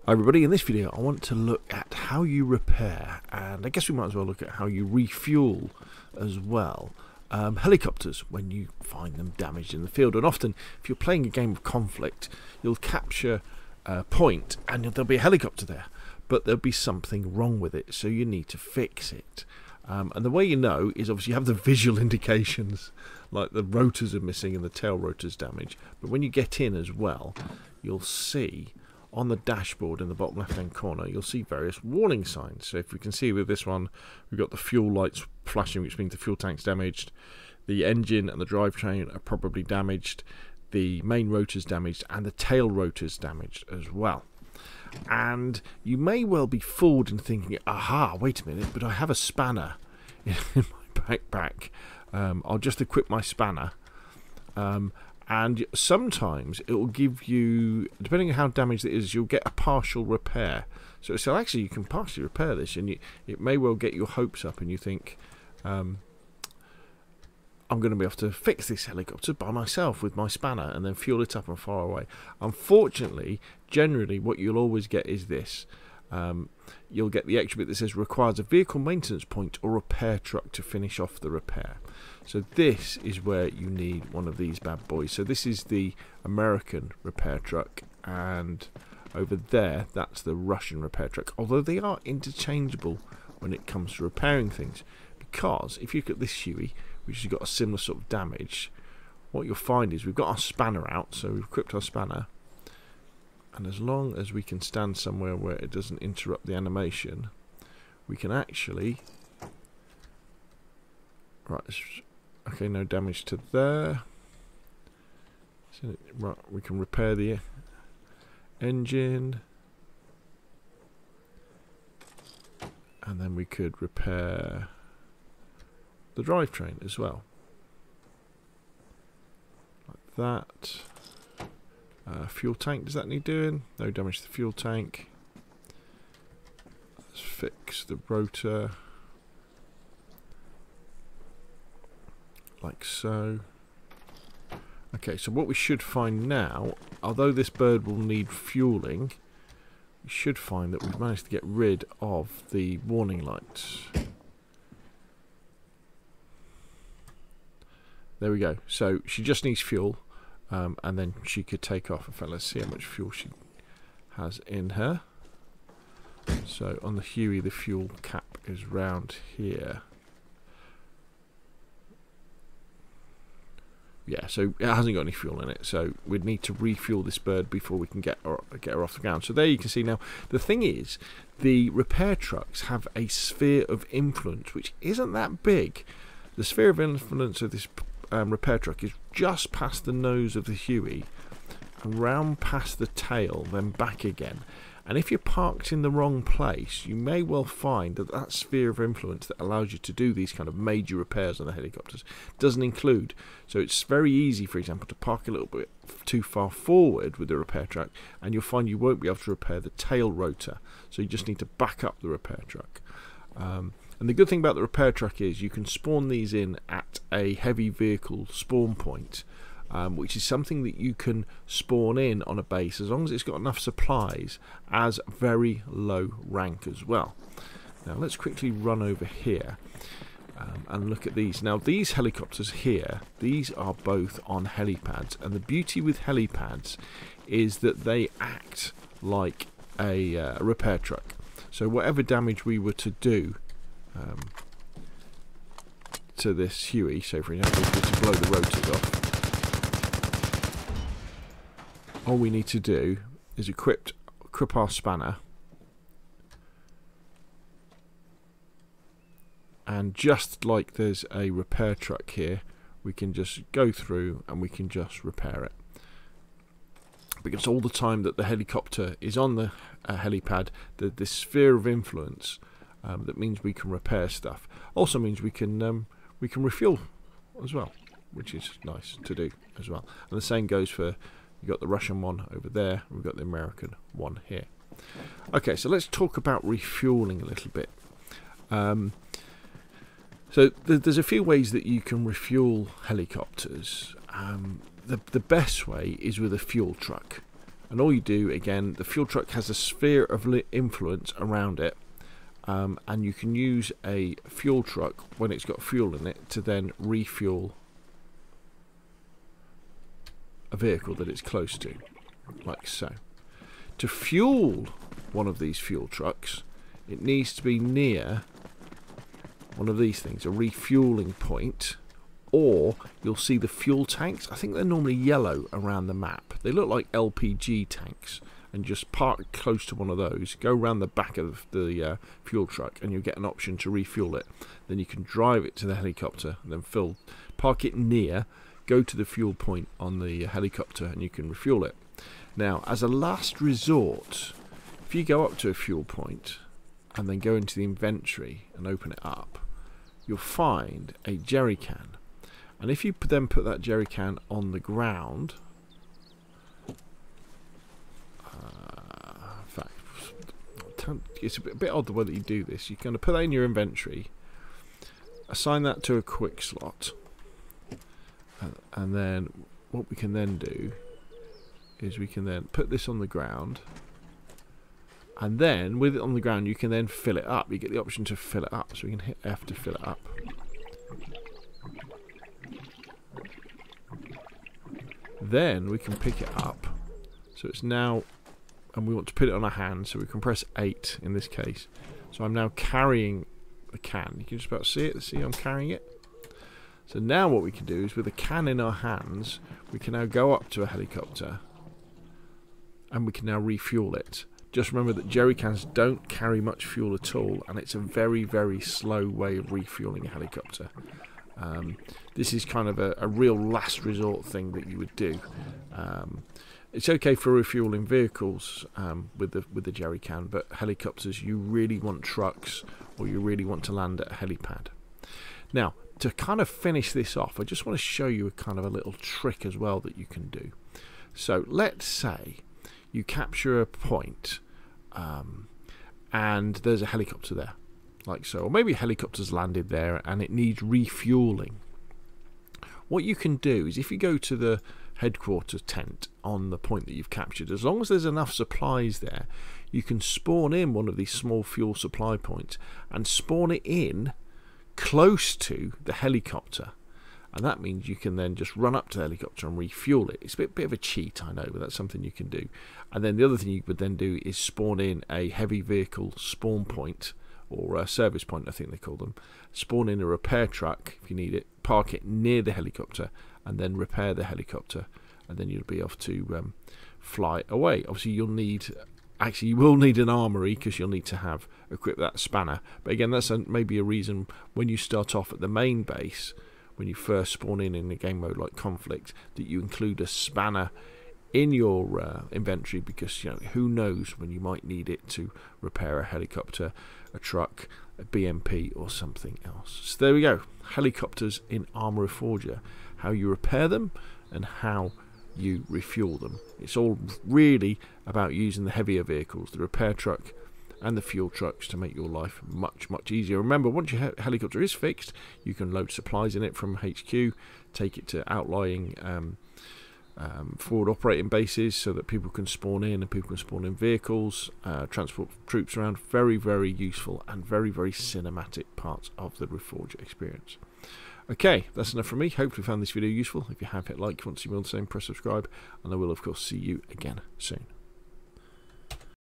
Hi everybody, in this video I want to look at how you repair, and I guess we might as well look at how you refuel as well, helicopters when you find them damaged in the field. And often if you're playing a game of conflict, you'll capture a point and there'll be a helicopter there, but there'll be something wrong with it, so you need to fix it. And the way you know is obviously you have the visual indications, like the rotors are missing and the tail rotors damaged, but when you get in as well, you'll see on the dashboard in the bottom left hand corner you'll see various warning signs. So if we can see with this one, we've got the fuel lights flashing, which means the fuel tank's damaged, the engine and the drivetrain are probably damaged, the main rotor's damaged, and the tail rotor's damaged as well. And you may well be fooled in thinking, aha, wait a minute, but I have a spanner in my backpack. I'll just equip my spanner. And sometimes it will give you, depending on how damaged it is, you'll get a partial repair. So actually you can partially repair this, and it may well get your hopes up, and you think, I'm going to be able to fix this helicopter by myself with my spanner and then fuel it up and fire away. Unfortunately, generally what you'll always get is this. You'll get the extra bit that says requires a vehicle maintenance point or repair truck to finish off the repair. So this is where you need one of these bad boys. So this is the American repair truck, and over there that's the Russian repair truck, although they are interchangeable when it comes to repairing things, because if you look at this Huey, which has got a similar sort of damage, what you'll find is we've got our spanner out, so we've equipped our spanner, and as long as we can stand somewhere where it doesn't interrupt the animation, we can actually, right, okay, no damage to there, so, right, we can repair the engine, and then we could repair the drivetrain as well, like that. Fuel tank, does that need doing? No damage to the fuel tank. Let's fix the rotor like so. Okay, so what we should find now, although this bird will need fueling, we should find that we've managed to get rid of the warning lights. There we go. So she just needs fuel, and then she could take off. In fact, let's see how much fuel she has in her. So on the Huey, the fuel cap is round here. Yeah, so it hasn't got any fuel in it, so we'd need to refuel this bird before we can get her off the ground. So there you can see now, the thing is, the repair trucks have a sphere of influence which isn't that big. The sphere of influence of this repair truck is just past the nose of the Huey and round past the tail, then back again. And if you're parked in the wrong place, you may well find that that sphere of influence that allows you to do these kind of major repairs on the helicopters doesn't include. So it's very easy, for example, to park a little bit too far forward with the repair truck, and you'll find you won't be able to repair the tail rotor. So you just need to back up the repair truck. And the good thing about the repair truck is you can spawn these in at a heavy vehicle spawn point, which is something that you can spawn in on a base as long as it's got enough supplies as very low rank as well. Now let's quickly run over here and look at these. Now these helicopters here, these are both on helipads, and the beauty with helipads is that they act like a repair truck. So whatever damage we were to do to this Huey, so for example, to blow the rotors off, all we need to do is equip our spanner, and just like there's a repair truck here, we can just go through and we can just repair it, because all the time that the helicopter is on the helipad, this sphere of influence, that means we can repair stuff. Also means we can refuel as well, which is nice to do as well. And the same goes for, you've got the Russian one over there, and we've got the American one here. Okay, so let's talk about refueling a little bit. So there's a few ways that you can refuel helicopters. The best way is with a fuel truck. and all you do, again, the fuel truck has a sphere of influence around it, and you can use a fuel truck when it's got fuel in it to then refuel a vehicle that it's close to, like so. To fuel one of these fuel trucks, it needs to be near one of these things, a refueling point, or you'll see the fuel tanks. I think they're normally yellow around the map. They look like LPG tanks, and just park close to one of those, go around the back of the fuel truck, and you'll get an option to refuel it. Then you can drive it to the helicopter, and then park it near, go to the fuel point on the helicopter, and you can refuel it. Now, as a last resort, if you go up to a fuel point and then go into the inventory and open it up, you'll find a jerry can. And if you then put that jerry can on the ground, in fact, it's a bit odd the way that you do this. You're going to put that in your inventory, assign that to a quick slot, and then what we can then do is we can then put this on the ground, and then with it on the ground you can then fill it up. You get the option to fill it up, so we can hit F to fill it up. Then we can pick it up, so it's now, and we want to put it on our hand, so we can press 8 in this case. So I'm now carrying the can. You can just about see it. See, I'm carrying it. So now what we can do is, with the can in our hands, we can now go up to a helicopter and we can now refuel it. Just remember that jerry cans don't carry much fuel at all, and it's a very, very slow way of refueling a helicopter. This is kind of a real last resort thing that you would do. It's okay for refueling vehicles with the jerry can, but helicopters, you really want trucks, or you really want to land at a heli-pad. Now, to kind of finish this off, I just want to show you a kind of a little trick as well that you can do. So let's say you capture a point and there's a helicopter there, like so, or maybe a helicopter's landed there and it needs refueling. What you can do is, if you go to the headquarters tent on the point that you've captured, as long as there's enough supplies there, you can spawn in one of these small fuel supply points and spawn it in close to the helicopter, and that means you can then just run up to the helicopter and refuel it. It's a bit of a cheat, I know, but that's something you can do. And then the other thing you would then do is spawn in a heavy vehicle spawn point, or a service point, I think they call them. Spawn in a repair truck if you need it, park it near the helicopter, and then repair the helicopter, and then you'll be off to fly away. Obviously you will need an armory, because you'll need to have equip that spanner. But again, that's maybe a reason when you start off at the main base, when you first spawn in a game mode like Conflict, that you include a spanner in your inventory, because who knows when you might need it to repair a helicopter, a truck, a BMP, or something else. So there we go, helicopters in Arma Reforger, how you repair them and how you refuel them. It's all really about using the heavier vehicles, the repair truck and the fuel trucks, to make your life much, much easier. Remember, once your helicopter is fixed, you can load supplies in it from HQ, take it to outlying forward operating bases, so that people can spawn in and people can spawn in vehicles, transport troops around. Very, very useful and very, very cinematic parts of the Reforger experience. Okay, that's enough from me. Hopefully you found this video useful. If you have, hit like. If you want to see more of the same, press subscribe, and I will of course see you again soon.